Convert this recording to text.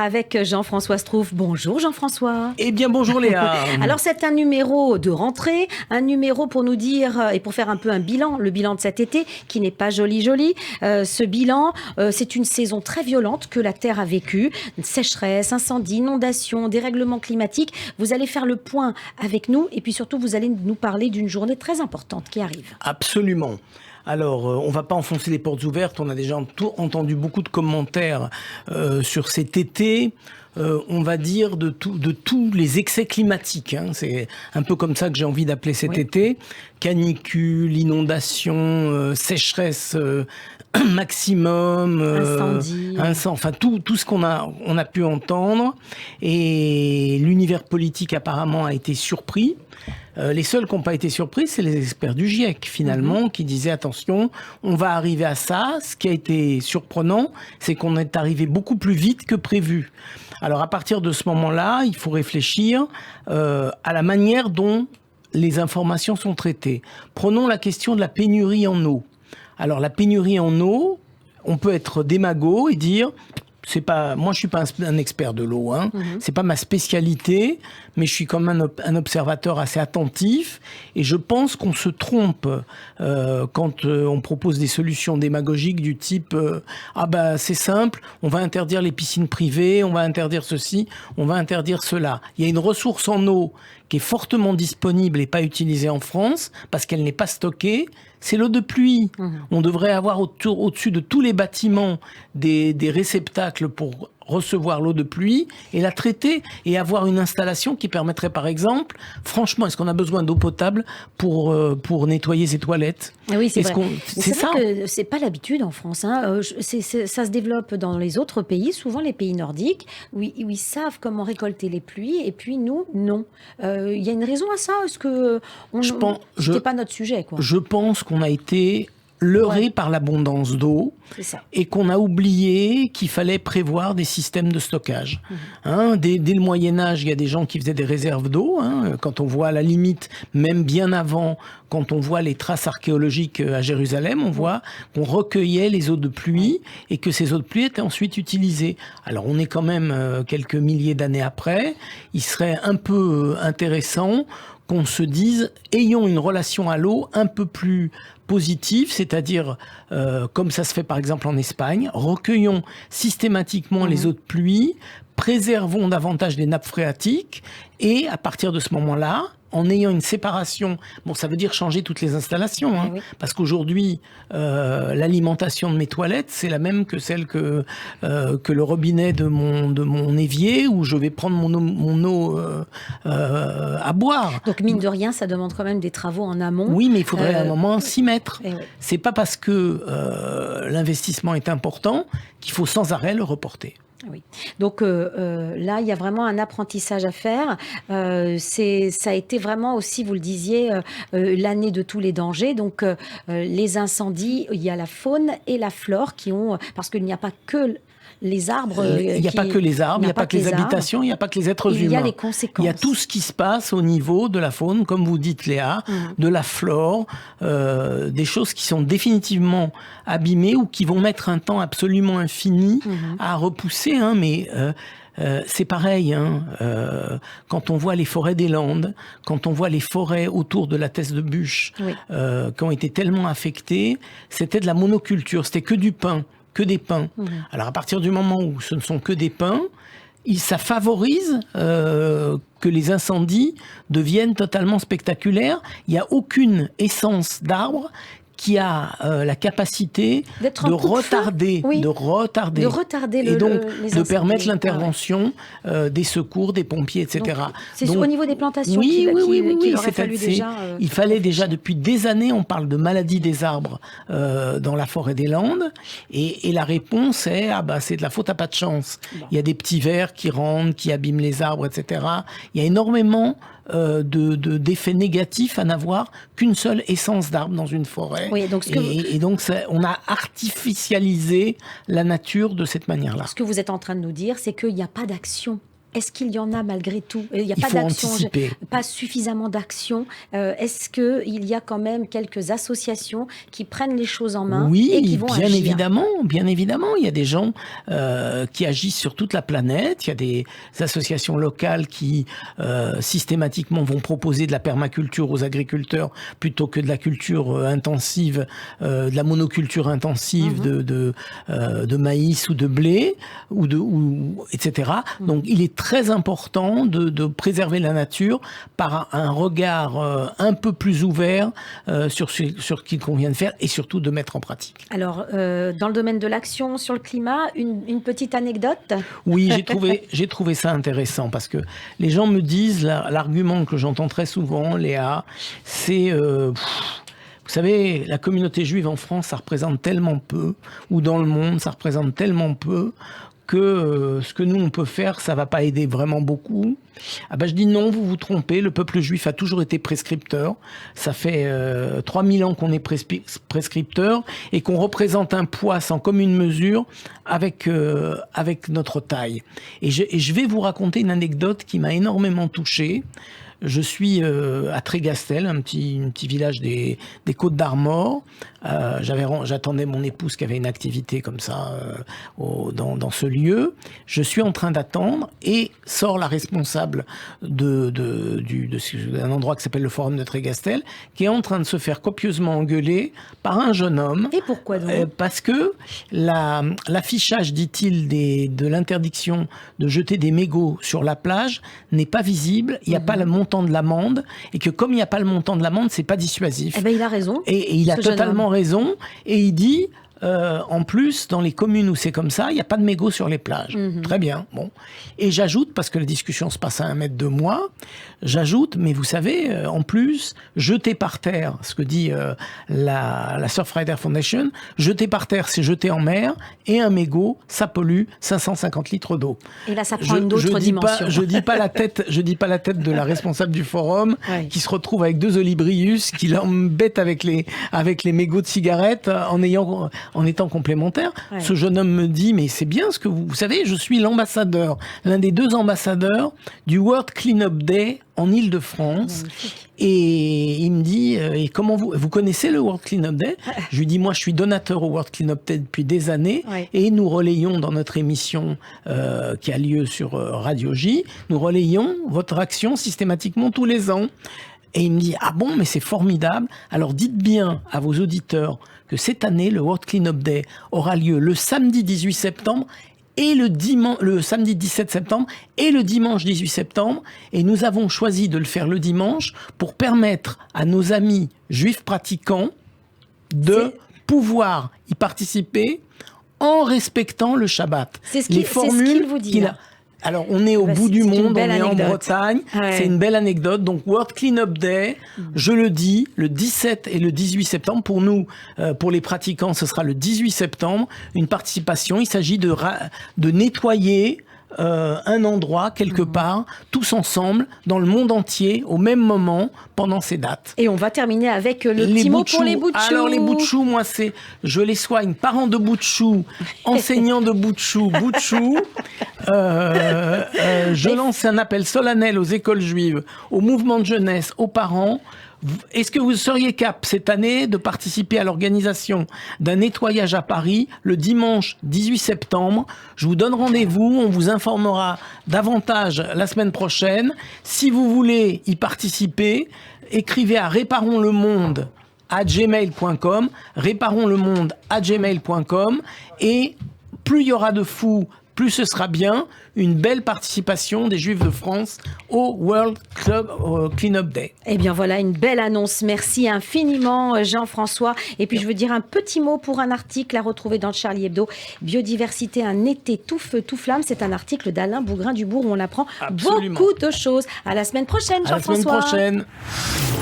avec Jean-François Strouf. Bonjour Jean-François. Eh bien bonjour Léa. Alors c'est un numéro de rentrée, un numéro pour nous dire et pour faire un peu un bilan, le bilan de cet été qui n'est pas joli. Ce bilan, c'est une saison très violente que la Terre a vécue. Sécheresse, incendie, inondations, dérèglement climatique. Vous allez faire le point avec nous et puis surtout vous allez nous parler d'une journée très importante qui arrive. Absolument. Alors, on va pas enfoncer les portes ouvertes. On a déjà entendu beaucoup de commentaires sur cet été. On va dire de tous les excès climatiques. Hein. C'est un peu comme ça que j'ai envie d'appeler cet été. Canicule, inondation, sécheresse maximum, incendie, enfin tout ce qu'on a pu entendre. Et l'univers politique apparemment a été surpris. Les seuls qui n'ont pas été surpris, c'est les experts du GIEC, finalement, qui disaient, attention, on va arriver à ça. Ce qui a été surprenant, c'est qu'on est arrivé beaucoup plus vite que prévu. Alors, à partir de ce moment-là, il faut réfléchir à la manière dont les informations sont traitées. Prenons la question de la pénurie en eau. Alors, la pénurie en eau, on peut être démago et dire... moi, je suis pas un expert de l'eau, hein. C'est pas ma spécialité, mais je suis quand même un observateur assez attentif. Et je pense qu'on se trompe quand on propose des solutions démagogiques du type c'est simple, on va interdire les piscines privées, on va interdire ceci, on va interdire cela. Il y a une ressource en eau qui est fortement disponible et pas utilisée en France parce qu'elle n'est pas stockée. C'est l'eau de pluie. On devrait avoir au-dessus de tous les bâtiments des réceptacles pour recevoir l'eau de pluie et la traiter et avoir une installation qui permettrait par exemple, franchement, est-ce qu'on a besoin d'eau potable pour nettoyer ses toilettes ? Oui, c'est vrai. C'est ça. Vrai que c'est pas l'habitude en France. Hein. Ça se développe dans les autres pays, souvent les pays nordiques, où ils savent comment récolter les pluies et puis nous, non. Il y a une raison à ça ? Est-ce que c'était pas notre sujet, quoi ? Je pense qu'on a été leurré par l'abondance d'eau et qu'on a oublié qu'il fallait prévoir des systèmes de stockage. Dès le Moyen-Âge, il y a des gens qui faisaient des réserves d'eau. Quand on voit à la limite, même bien avant, quand on voit les traces archéologiques à Jérusalem, on voit qu'on recueillait les eaux de pluie et que ces eaux de pluie étaient ensuite utilisées. Alors on est quand même quelques milliers d'années après. Il serait un peu intéressant qu'on se dise, ayons une relation à l'eau un peu plus positive, c'est-à-dire, comme ça se fait par exemple en Espagne, recueillons systématiquement les eaux de pluie, préservons davantage les nappes phréatiques, et à partir de ce moment-là, en ayant une séparation, ça veut dire changer toutes les installations, parce qu'aujourd'hui, l'alimentation de mes toilettes, c'est la même que celle que le robinet de mon évier, où je vais prendre mon eau à boire. Donc mine de rien, ça demande quand même des travaux en amont. Oui, mais il faudrait à un moment s'y mettre. C'est pas parce que l'investissement est important qu'il faut sans arrêt le reporter. Oui. Donc là, il y a vraiment un apprentissage à faire. Ça a été vraiment aussi, vous le disiez, l'année de tous les dangers. Donc les incendies, il y a la faune et la flore qui ont... Parce qu'il n'y a pas que... les arbres... Il n'y a pas que les arbres, il n'y a pas que les habitations, il n'y a pas que les êtres humains. Il y a les conséquences. Il y a tout ce qui se passe au niveau de la faune, comme vous dites Léa, de la flore, des choses qui sont définitivement abîmées ou qui vont mettre un temps absolument infini à repousser. Mais c'est pareil, quand on voit les forêts des Landes, quand on voit les forêts autour de la Thèse de Buch, qui ont été tellement affectées, c'était de la monoculture, c'était que du pin. Que des pins. Alors à partir du moment où ce ne sont que des pins, ça favorise que les incendies deviennent totalement spectaculaires. Il n'y a aucune essence d'arbre qui a la capacité de retarder et donc les de permettre l'intervention des secours, des pompiers, etc. Donc, c'est au niveau des plantations qu'il aurait fallu déjà... il fallait déjà, depuis des années, on parle de maladie des arbres dans la forêt des Landes, et la réponse est, c'est de la faute à pas de chance. Il y a des petits vers qui rentrent, qui abîment les arbres, etc. Il y a énormément d'effets négatifs à n'avoir qu'une seule essence d'arbre dans une forêt. Oui, donc on a artificialisé la nature de cette manière-là. Ce que vous êtes en train de nous dire, c'est qu'il n'y a pas d'action Est-ce qu'il y en a malgré tout? Il n'y a pas faut d'action, anticiper. pas suffisamment d'action. Est-ce qu'il y a quand même quelques associations qui prennent les choses en main et qui vont bien agir? bien évidemment. Il y a des gens qui agissent sur toute la planète. Il y a des associations locales qui systématiquement vont proposer de la permaculture aux agriculteurs plutôt que de la culture intensive, de la monoculture intensive de maïs ou de blé etc. Donc il est très important de préserver la nature par un regard un peu plus ouvert sur ce qu'il convient de faire et surtout de mettre en pratique. Alors, dans le domaine de l'action sur le climat, une petite anecdote? Oui, j'ai trouvé ça intéressant parce que les gens me disent, l'argument que j'entends très souvent, Léa, c'est... vous savez, la communauté juive en France, ça représente tellement peu, ou dans le monde, ça représente tellement peu, que ce que nous on peut faire, ça va pas aider vraiment beaucoup. Ah ben je dis non, vous vous trompez, le peuple juif a toujours été prescripteur. Ça fait 3000 ans qu'on est prescripteur et qu'on représente un poids sans commune mesure avec notre taille. Et je vais vous raconter une anecdote qui m'a énormément touché. Je suis à Trégastel, un petit village des Côtes d'Armor. J'attendais mon épouse qui avait une activité comme ça dans ce lieu. Je suis en train d'attendre et sort la responsable d'un endroit qui s'appelle le Forum de Trégastel, qui est en train de se faire copieusement engueuler par un jeune homme. Et pourquoi donc? Parce que l'affichage, dit-il, de l'interdiction de jeter des mégots sur la plage n'est pas visible. Il n'y a pas le montant de l'amende et que comme il n'y a pas le montant de l'amende, c'est pas dissuasif. Eh ben, il a raison. Et il a totalement raison. Et il dit, en plus, dans les communes où c'est comme ça, il n'y a pas de mégots sur les plages. Très bien. Bon. Et j'ajoute, parce que la discussion se passe à 1 mètre de moi, j'ajoute, mais vous savez, en plus, jeter par terre, ce que dit la Surfrider Foundation, jeter par terre, c'est jeter en mer, et un mégot, ça pollue 550 litres d'eau. Et là, ça prend une autre dimension. Je dis pas la tête de la responsable du forum, qui se retrouve avec 2 olibrius, qui l'embête avec les mégots de cigarettes, en étant complémentaire. Ouais. Ce jeune homme me dit, mais c'est bien ce que vous savez, je suis l'ambassadeur, l'un des 2 ambassadeurs du World Cleanup Day en Île-de-France. Et il me dit, et comment vous connaissez le World Cleanup Day? Je lui dis, moi je suis donateur au World Cleanup Day depuis des années, et nous relayons dans notre émission qui a lieu sur Radio J, nous relayons votre action systématiquement tous les ans. Et il me dit, ah bon, mais c'est formidable. Alors dites bien à vos auditeurs que cette année, le World Cleanup Day aura lieu le samedi 18 septembre et le samedi 17 septembre et le dimanche 18 septembre. Et nous avons choisi de le faire le dimanche pour permettre à nos amis juifs pratiquants de pouvoir y participer en respectant le Shabbat. C'est ce qu'il vous dit. Alors, on est au bout du monde, on est en Bretagne, c'est une belle anecdote. Donc, World Cleanup Day, je le dis, le 17 et le 18 septembre. Pour nous, pour les pratiquants, ce sera le 18 septembre. Une participation, il s'agit de nettoyer un endroit, quelque part, tous ensemble, dans le monde entier, au même moment, pendant ces dates. Et on va terminer avec le petit mot pour les bouts de chou. Alors, les bouts de chou, moi, je les soigne, parents de bouts de chou, enseignants de bouts de chou, je lance un appel solennel aux écoles juives, au mouvement de jeunesse, aux parents. Est-ce que vous seriez cap cette année de participer à l'organisation d'un nettoyage à Paris le dimanche 18 septembre? Je vous donne rendez-vous, on vous informera davantage la semaine prochaine. Si vous voulez y participer, écrivez à réparonlemonde@gmail.com, réparonlemonde@gmail.com, et plus il y aura de fous, plus ce sera bien. Une belle participation des Juifs de France au World Cleanup Day. Eh bien voilà, une belle annonce. Merci infiniment Jean-François. Et puis je veux dire un petit mot pour un article à retrouver dans le Charlie Hebdo. Biodiversité, un été tout feu, tout flamme. C'est un article d'Alain Bougrain-Dubourg où on apprend beaucoup de choses. À la semaine prochaine, Jean-François. À la semaine prochaine.